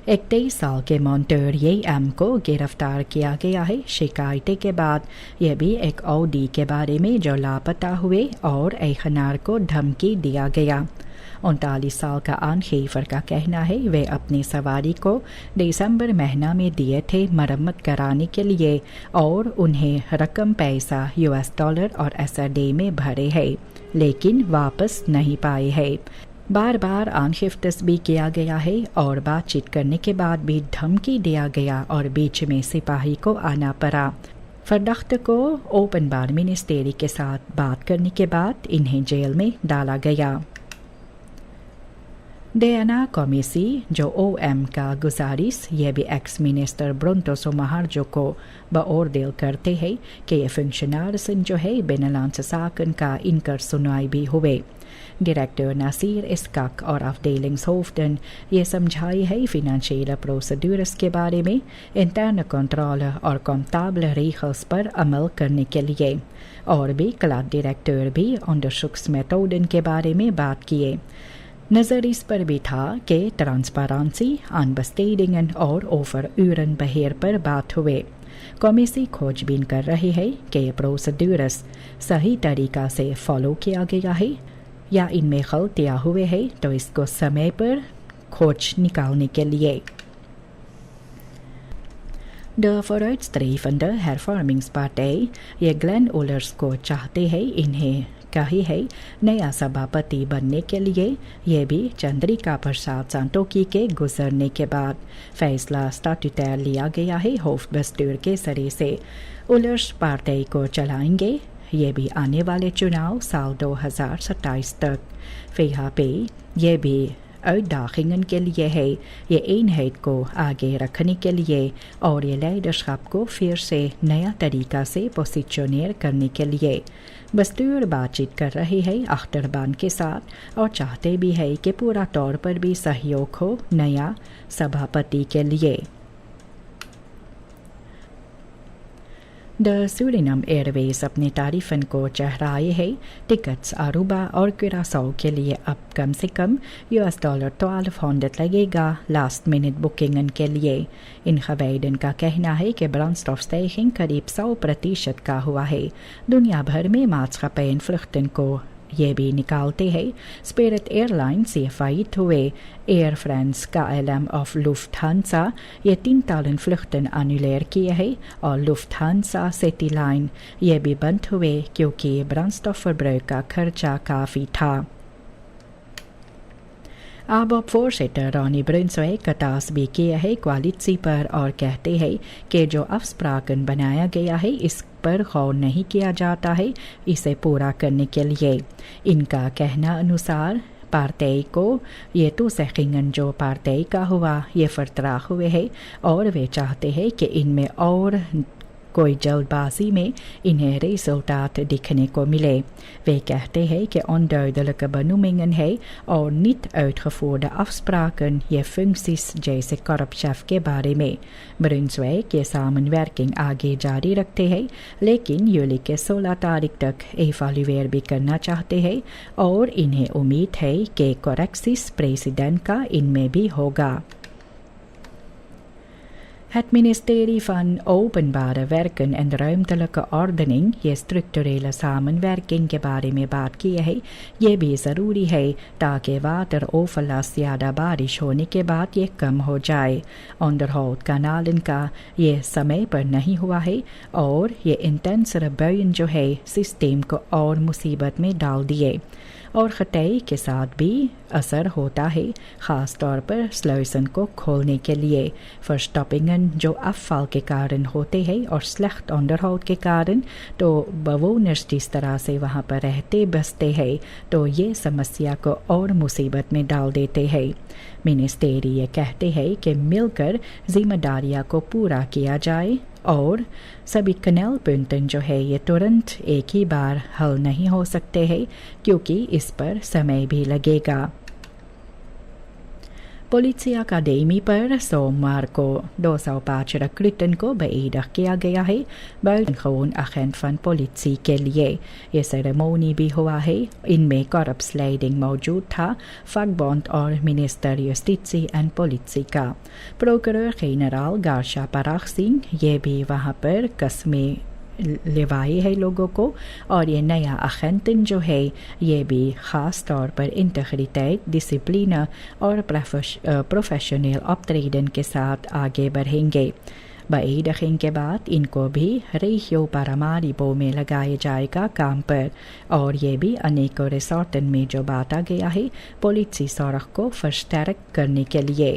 31 साल के मॉन्टेरिये एम को गिरफ्तार किया गया है। शिकायतें के बाद यह भी एक ऑडी के बारे में जो लापता हुए और एखनार को धमकी दिया गया। 39 साल का आन खीफर का कहना है वे अपनी सवारी को दिसंबर महीना में दिए थे मरम्मत कराने के लिए और उन्हें रकम पैसा $US और SRD में भरे है लेकिन वापस नहीं पाए है। बार बार आनखिफ तस्बीह किया गया है और बातचीत करने के बाद भी धमकी दिया गया और बीच में सिपाही को आना पड़ा। फरदख्त को ओपन बार मिनिस्ट्री के साथ बात करने के बाद इन्हें जेल में डाला गया। डेना कॉमेसी जो OM का गुजारिश यह भी एक्स मिनिस्टर ब्रोंटो सोमहार्जो को बओरदिल करते हैं कि ये फंक्शनर्स जो है बेनलांस साकन का इनकर सुनवाई भी हुए। डायरेक्टर नासिर इस्काक और अफडेलिंग्सहोफ्टन ये समझाई है फिनेंशियल प्रोसीड्यूर्स के बारे में इंटरन कंट्रोल और कॉम्टाबल रीखल्स पर अमल करने के लिए और भी क्लास डायरेक्टर भी अंडरशुक्स मेथोडन के बारे में बात किए। नज़र इस पर भी था कि ट्रांसपेरेंसी अनबस्टेडिंगन और ओवर यूरन बहेर पर बात हुए। कॉमेसी खोजबीन कर रही है कि प्रोसीड्यूर्स सही तरीका से फॉलो किया गया है या इनमें गलतियाँ हुए हैं तो इसको समय पर खोज निकालने के लिए। द Vooruitstrevende Hervormingspartij ये ग्लेन ओलर्स को चाहते हैं इन्हें कही है नया सभापति बनने के लिए। यह भी चंद्रिका प्रसाद संतोखी के गुजरने के बाद फैसला स्टैट्यूटर लिया गया है। होफ्टबस्टूर के सरे से उलर्स पार्टी को चलाएंगे। ये भी आने वाले चुनाव साल 2027 तक फिलहाल पे ये भी दाखिलन के लिए है। ये इनहेड को आगे रखने के लिए और ये लीडरशिप को फिर से नया तरीका से पोजिशनर करने के लिए बस्तूर बातचीत कर रही है अख्तरबान के साथ और चाहते भी है कि पूरा तौर पर भी सहयोग हो नया सभापति के लिए। द सूरिनम एयरवेज अपने तारीफन को चढ़ाए है। टिकट्स अरूबा और क्यूरासाओ के लिए अब कम से कम $1200 लगेगा लास्ट मिनट बुकिंग के लिए। इन खबैडन का कहना है कि ब्रांस्टॉफ स्टेकिंग करीब 100% का हुआ है। दुनिया भर में मात्स्कापेन फ्लुख्तन को ये भी निकालते हैं। स्पिरिट एयरलाइन से फाइट हुए एयर फ्रांस का एलम ऑफ लुफ्थहांसा ये 3 तालन फ्लुख्तन अनुलेर किए हैं और लुफ्थहांसा सिटी लाइन ये भी बंद हुए क्योंकि ब्रांस्टॉफ ब्रेक का खर्चा काफ़ी था। अब फोर्सेटर रॉनी ब्रुन्सवे का तासबी किया है क्वालिटी पर और कहते हैं कि जो अफ्स्प्राकन बनाया गया है इस पर गौर नहीं किया जाता है इसे पूरा करने के लिए। इनका कहना अनुसार पार्टी को ये तो सखिंगन जो पार्टी का हुआ ये फरतरा हुए है और वे चाहते हैं कि इनमें और कोई जल्दबाजी में इन्हें रिजल्टात दिखने को मिले। वे कहते हैं कि onduidelijke benoemingen है और niet uitgevoerde afspraken ये functies जैसे korpschef के बारे में। ब्रुन्सविक ये सामनwerking आगे जारी रखते हैं लेकिन यूली के 16 तारीख तक एवाल्युएट भी करना चाहते हैं और इन्हें उम्मीद है कि कोरेक्सिस प्रेसिडेंट का इनमें भी होगा। Het ministerie van Openbare Werken en Ruimtelijke Ordening ये structurele samenwerking के बारे में बात की है। ये भी ज़रूरी है ताकि वाटर ओवरलast ज़्यादा बारिश होने के बाद ये कम हो जाए। onderhoud kanalen का ये समय पर नहीं हुआ है और ये इंटेंसर बुएन जो है सिस्टम को और मुसीबत में डाल दिए और खतई के साथ भी असर होता है ख़ास तौर पर स्लूसन को खोलने के लिए। फर्स्टॉपिंगन जो अफवाल के कारण होते हैं और स्लेख्ट onderhoud के कारण तो bewoners जिस तरह से वहाँ पर रहते बसते हैं तो ये समस्या को और मुसीबत में डाल देते हैं। मिनिस्ट्री ये कहते हैं कि मिलकर जिम्मेदारियाँ को पूरा किया जाए और सभी कनेल पुंटन जो है ये तुरंत एक ही बार हल नहीं हो सकते हैं क्योंकि इस पर समय भी लगेगा। پولیسی اکیڈمی پر سوموار کو 205 ریکروٹن کو بعیدہ کیا گیا ہے برتن خون اخین فن پولیسی کے لیے. یہ سیریمونی بھی ہوا ہے. ان میں کارپ سلائڈنگ موجود تھا. فاگبونٹ اور منسٹر جسٹیسی اینڈ پولیسی کا پروکرور جنرال گارشا پراخ سنگھ یہ بھی وہاں پر قسمیں لوائی ہے لوگوں کو. اور یہ نیا اخینتن جو ہے یہ بھی خاص طور پر انٹیگریٹی ڈسپلین اور پروفیشنل آپریشن کے ساتھ آگے بڑھیں گے. بعید یقین کے بعد ان کو بھی ریشیو پاراماریبو میں لگائے جائے گا کام پر. اور یہ بھی انیکو ریسارٹن میں جو بانٹا گیا ہے پولیسی سڑک کو فرسٹ ٹریک کرنے کے لیے.